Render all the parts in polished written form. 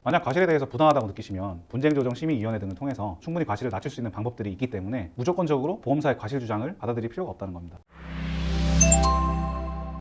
만약 과실에 대해서 부당하다고 느끼시면 분쟁조정심의위원회 등을 통해서 충분히 과실을 낮출 수 있는 방법들이 있기 때문에 무조건적으로 보험사의 과실 주장을 받아들일 필요가 없다는 겁니다.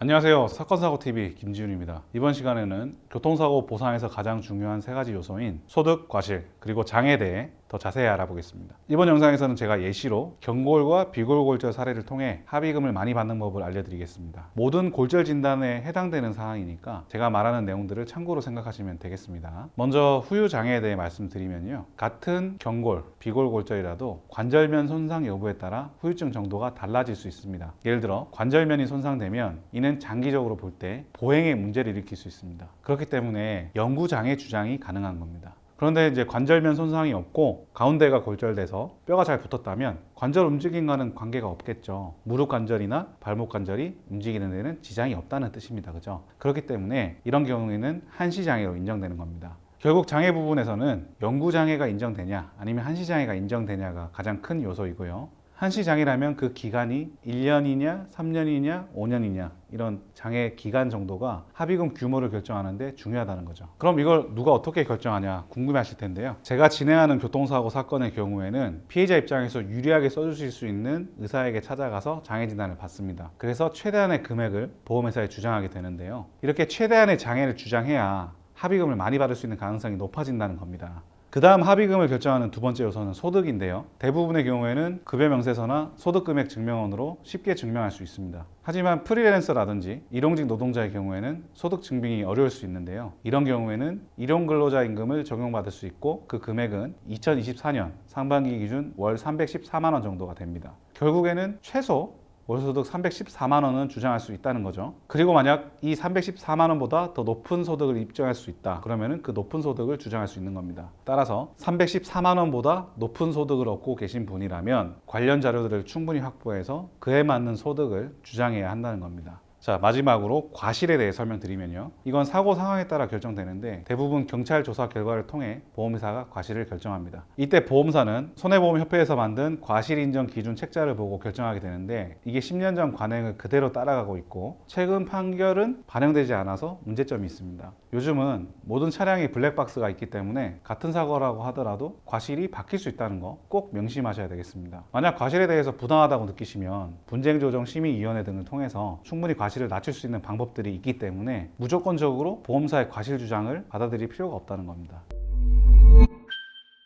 안녕하세요. 사건사고TV 김지훈입니다. 이번 시간에는 교통사고 보상에서 가장 중요한 세 가지 요소인 소득, 과실, 그리고 장에 대해 더 자세히 알아보겠습니다. 이번 영상에서는 제가 예시로 경골과 비골골절 사례를 통해 합의금을 많이 받는 법을 알려드리겠습니다. 모든 골절 진단에 해당되는 사항이니까 제가 말하는 내용들을 참고로 생각하시면 되겠습니다. 먼저 후유장애에 대해 말씀드리면요, 같은 경골, 비골골절이라도 관절면 손상 여부에 따라 후유증 정도가 달라질 수 있습니다. 예를 들어 관절면이 손상되면 이는 장기적으로 볼 때 보행에 문제를 일으킬 수 있습니다. 그렇기 때문에 영구장애 주장이 가능한 겁니다. 그런데 이제 관절면 손상이 없고 가운데가 골절돼서 뼈가 잘 붙었다면 관절 움직임과는 관계가 없겠죠. 무릎 관절이나 발목 관절이 움직이는 데는 지장이 없다는 뜻입니다. 그죠? 그렇기 때문에 이런 경우에는 한시장애로 인정되는 겁니다. 결국 장애 부분에서는 영구장애가 인정되냐 아니면 한시장애가 인정되냐가 가장 큰 요소이고요. 한시장애라면 그 기간이 1년이냐, 3년이냐, 5년이냐 이런 장애 기간 정도가 합의금 규모를 결정하는데 중요하다는 거죠. 그럼 이걸 누가 어떻게 결정하냐 궁금해 하실 텐데요. 제가 진행하는 교통사고 사건의 경우에는 피해자 입장에서 유리하게 써주실 수 있는 의사에게 찾아가서 장애 진단을 받습니다. 그래서 최대한의 금액을 보험회사에 주장하게 되는데요. 이렇게 최대한의 장애를 주장해야 합의금을 많이 받을 수 있는 가능성이 높아진다는 겁니다. 그 다음 합의금을 결정하는 두 번째 요소는 소득인데요. 대부분의 경우에는 급여 명세서나 소득금액 증명원으로 쉽게 증명할 수 있습니다. 하지만 프리랜서라든지 일용직 노동자의 경우에는 소득 증빙이 어려울 수 있는데요. 이런 경우에는 일용근로자 임금을 적용받을 수 있고 그 금액은 2024년 상반기 기준 월 314만 원 정도가 됩니다. 결국에는 최소 월소득 314만 원은 주장할 수 있다는 거죠. 그리고 만약 이 314만 원보다 더 높은 소득을 입증할 수 있다. 그러면은 그 높은 소득을 주장할 수 있는 겁니다. 따라서 314만 원보다 높은 소득을 얻고 계신 분이라면 관련 자료들을 충분히 확보해서 그에 맞는 소득을 주장해야 한다는 겁니다. 자, 마지막으로 과실에 대해 설명드리면요. 이건 사고 상황에 따라 결정되는데 대부분 경찰 조사 결과를 통해 보험사가 과실을 결정합니다. 이때 보험사는 손해보험협회에서 만든 과실인정 기준 책자를 보고 결정하게 되는데 이게 10년 전 관행을 그대로 따라가고 있고 최근 판결은 반영되지 않아서 문제점이 있습니다. 요즘은 모든 차량이 블랙박스가 있기 때문에 같은 사고라고 하더라도 과실이 바뀔 수 있다는 거 꼭 명심하셔야 되겠습니다. 만약 과실에 대해서 부당하다고 느끼시면 분쟁조정심의위원회 등을 통해서 충분히 과실을 낮출 수 있는 방법들이 있기 때문에 무조건적으로 보험사의 과실 주장을 받아들일 필요가 없다는 겁니다.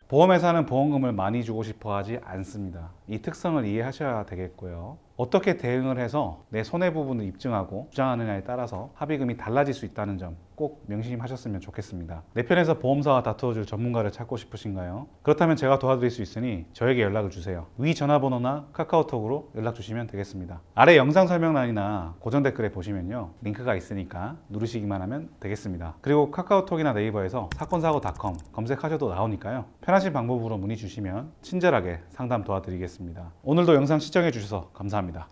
보험회사는 보험금을 많이 주고 싶어 하지 않습니다. 이 특성을 이해하셔야 되겠고요. 어떻게 대응을 해서 내 손해 부분을 입증하고 주장하느냐에 따라서 합의금이 달라질 수 있다는 점 꼭 명심하셨으면 좋겠습니다. 내 편에서 보험사와 다투어줄 전문가를 찾고 싶으신가요? 그렇다면 제가 도와드릴 수 있으니 저에게 연락을 주세요. 위 전화번호나 카카오톡으로 연락 주시면 되겠습니다. 아래 영상 설명란이나 고정 댓글에 보시면요, 링크가 있으니까 누르시기만 하면 되겠습니다. 그리고 카카오톡이나 네이버에서 사건사고.com 검색하셔도 나오니까요, 편하신 방법으로 문의 주시면 친절하게 상담 도와드리겠습니다. 오늘도 영상 시청해 주셔서 감사합니다.